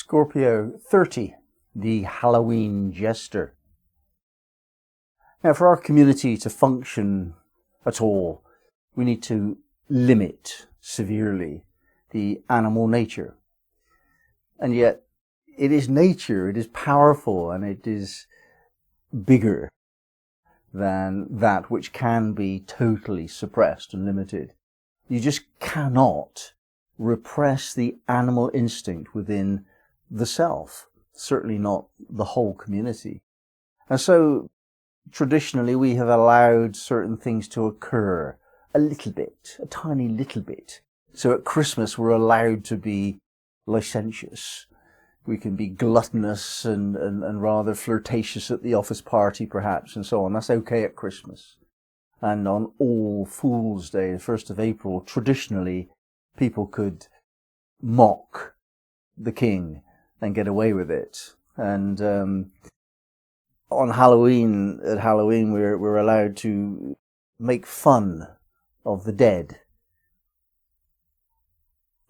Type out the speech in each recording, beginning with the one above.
Scorpio 30, the Halloween Jester. Now, for our community to function at all, we need to limit severely the animal nature. And yet, it is nature, it is powerful, and it is bigger than that which can be totally suppressed and limited. You just cannot repress the animal instinct within the self, certainly not the whole community. And so, traditionally, we have allowed certain things to occur a little bit, a tiny little bit. So at Christmas, we're allowed to be licentious. We can be gluttonous and rather flirtatious at the office party, perhaps, and so on. That's okay at Christmas. And on All Fool's Day, the 1st of April, traditionally, people could mock the king and get away with it. And on Halloween, we're allowed to make fun of the dead.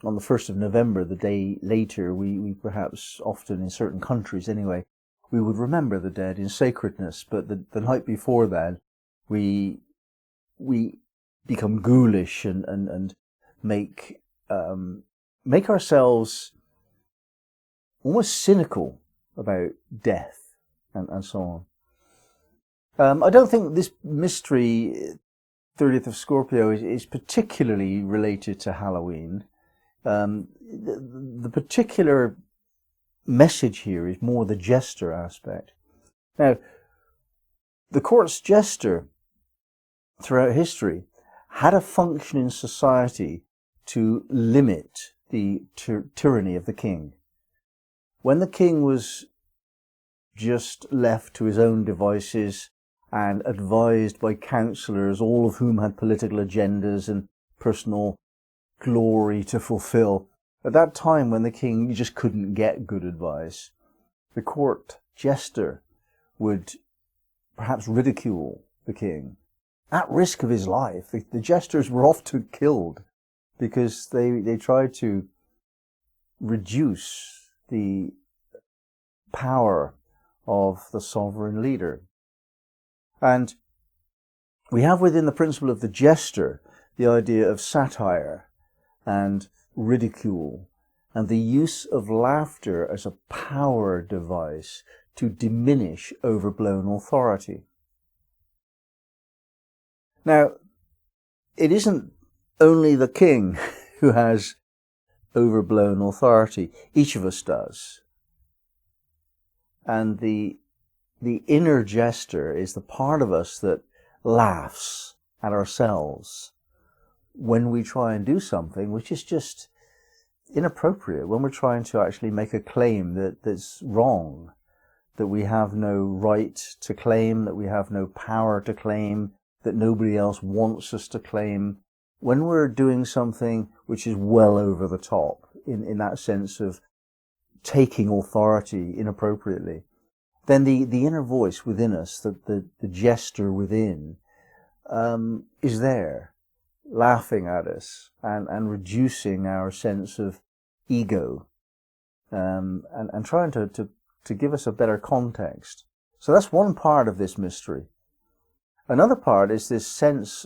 On the 1st of November, the day later, we perhaps often, in certain countries anyway, we would remember the dead in sacredness. But the night before that, we become ghoulish and make ourselves almost cynical about death and so on. I don't think this mystery, 30th of Scorpio, is particularly related to Halloween. The particular message here is more the jester aspect. Now, the court's jester throughout history had a function in society to limit the tyranny of the king. When the king was just left to his own devices and advised by counsellors, all of whom had political agendas and personal glory to fulfill, at that time when the king just couldn't get good advice, the court jester would perhaps ridicule the king at risk of his life. The jesters were often killed because they tried to reduce the power of the sovereign leader. And we have within the principle of the jester the idea of satire and ridicule and the use of laughter as a power device to diminish overblown authority. Now, it isn't only the king who has overblown authority. Each of us does. And the inner jester is the part of us that laughs at ourselves when we try and do something which is just inappropriate, when we're trying to actually make a claim that's wrong, that we have no right to claim, that we have no power to claim, that nobody else wants us to claim. When we're doing something which is well over the top, in that sense of taking authority inappropriately, then the inner voice within us, the jester within, is there, laughing at us and reducing our sense of ego, and trying to give us a better context. So that's one part of this mystery. Another part is this sense,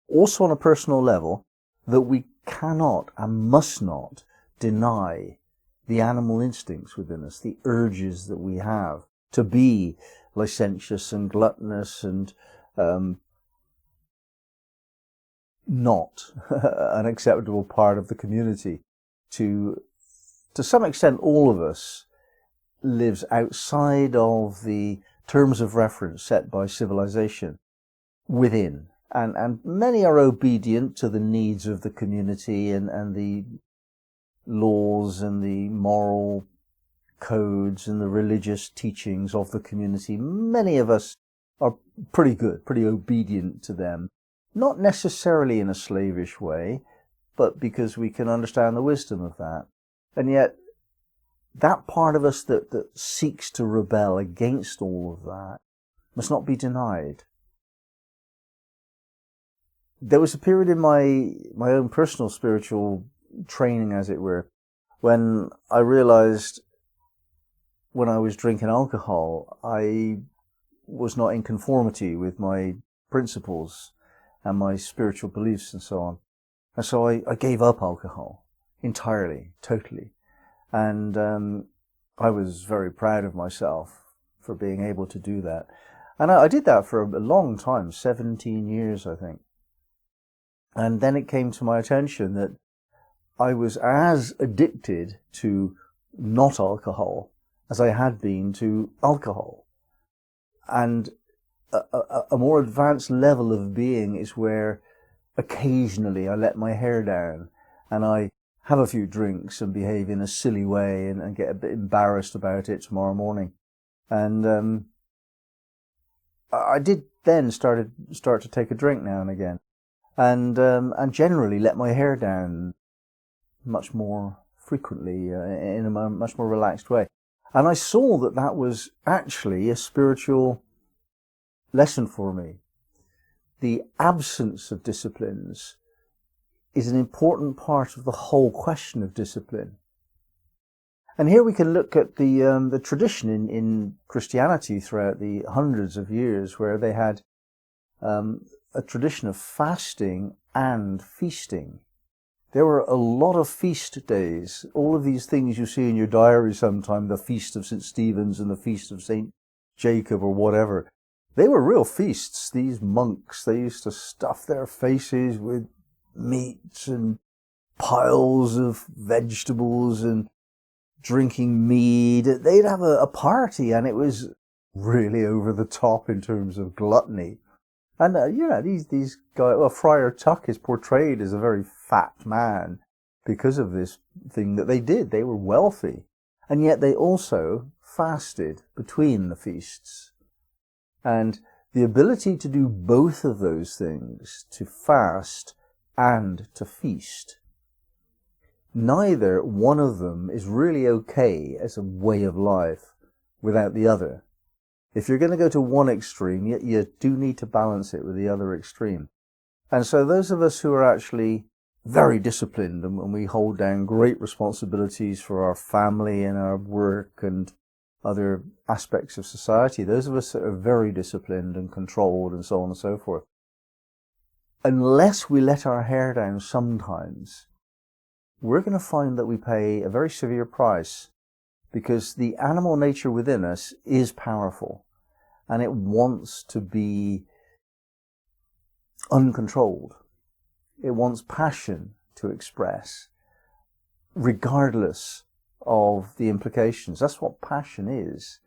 also on a personal level, that we cannot and must not deny the animal instincts within us, the urges that we have to be licentious and gluttonous and not an acceptable part of the community. To some extent, all of us lives outside of the terms of reference set by civilization within. And many are obedient to the needs of the community and the laws and the moral codes and the religious teachings of the community. Many of us are pretty good, pretty obedient to them. Not necessarily in a slavish way, but because we can understand the wisdom of that. And yet, that part of us that seeks to rebel against all of that must not be denied. There was a period in my own personal spiritual training, as it were, when I realized when I was drinking alcohol, I was not in conformity with my principles and my spiritual beliefs and so on. And so I gave up alcohol entirely, totally. And I was very proud of myself for being able to do that. And I did that for a long time, 17 years, I think. And then it came to my attention that I was as addicted to not alcohol as I had been to alcohol. And a more advanced level of being is where occasionally I let my hair down and I have a few drinks and behave in a silly way and get a bit embarrassed about it tomorrow morning. And I did then start to take a drink now and again, and generally let my hair down much more frequently in a much more relaxed way. And I saw that that was actually a spiritual lesson for me. The absence of disciplines is an important part of the whole question of discipline. And here we can look at the tradition in Christianity throughout the hundreds of years, where they had a tradition of fasting and feasting. There were a lot of feast days. All of these things you see in your diary sometime, the Feast of St. Stephen's and the Feast of St. Jacob or whatever, they were real feasts. These monks, they used to stuff their faces with meat and piles of vegetables and drinking mead. They'd have a party, and it was really over the top in terms of gluttony. And these guys, well, Friar Tuck is portrayed as a very fat man because of this thing that they did. They were wealthy, and yet they also fasted between the feasts. And the ability to do both of those things, to fast and to feast, neither one of them is really okay as a way of life without the other. If you're going to go to one extreme, you do need to balance it with the other extreme. And so those of us who are actually very disciplined and we hold down great responsibilities for our family and our work and other aspects of society, those of us that are very disciplined and controlled and so on and so forth, unless we let our hair down sometimes, we're going to find that we pay a very severe price, because the animal nature within us is powerful and it wants to be uncontrolled. It wants passion to express, regardless of the implications. That's what passion is.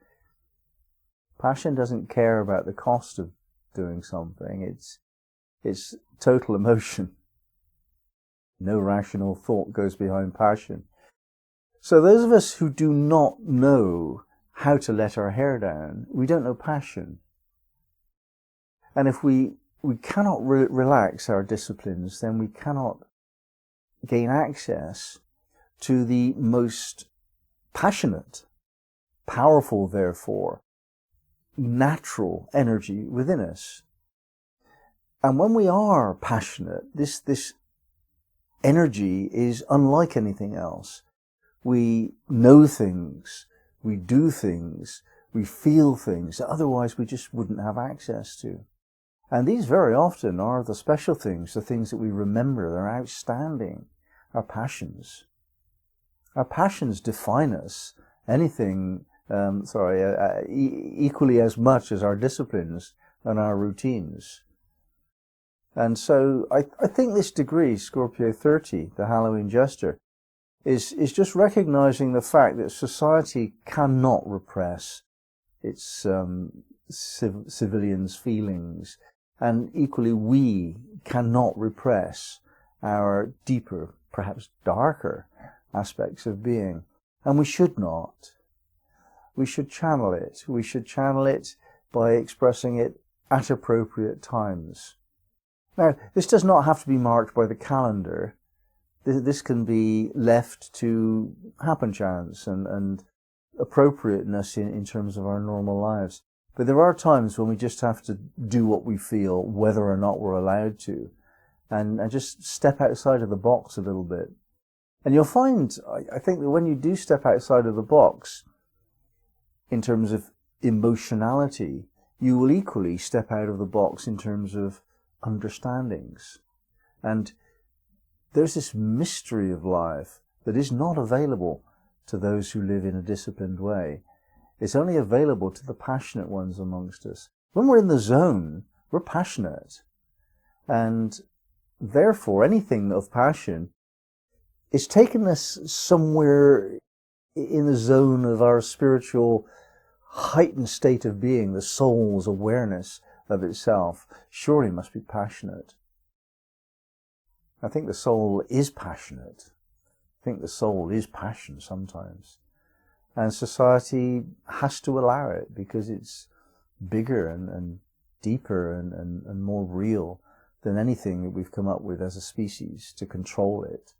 Passion doesn't care about the cost of doing something. It's total emotion. No rational thought goes behind passion. So those of us who do not know how to let our hair down, we don't know passion. And if we cannot relax our disciplines, then we cannot gain access to the most passionate, powerful, therefore, natural energy within us. And when we are passionate, this energy is unlike anything else. We know things, we do things, we feel things that otherwise we just wouldn't have access to. And these very often are the special things, the things that we remember, they're outstanding, our passions. Our passions define us, equally as much as our disciplines and our routines. And so I think this degree, Scorpio 30, the Halloween Jester, is just recognizing the fact that society cannot repress its civilians' feelings, and equally we cannot repress our deeper, perhaps darker aspects of being. And we should not. We should channel it. We should channel it by expressing it at appropriate times. Now, this does not have to be marked by the calendar. This can be left to happen chance and appropriateness in terms of our normal lives. But there are times when we just have to do what we feel, whether or not we're allowed to, and just step outside of the box a little bit. And you'll find, I think, that when you do step outside of the box, in terms of emotionality, you will equally step out of the box in terms of understandings. And there's this mystery of life that is not available to those who live in a disciplined way. It's only available to the passionate ones amongst us. When we're in the zone, we're passionate. And therefore, anything of passion is taking us somewhere in the zone of our spiritual heightened state of being, the soul's awareness of itself, surely must be passionate. I think the soul is passionate. I think the soul is passion sometimes. And society has to allow it because it's bigger and deeper and more real than anything that we've come up with as a species to control it.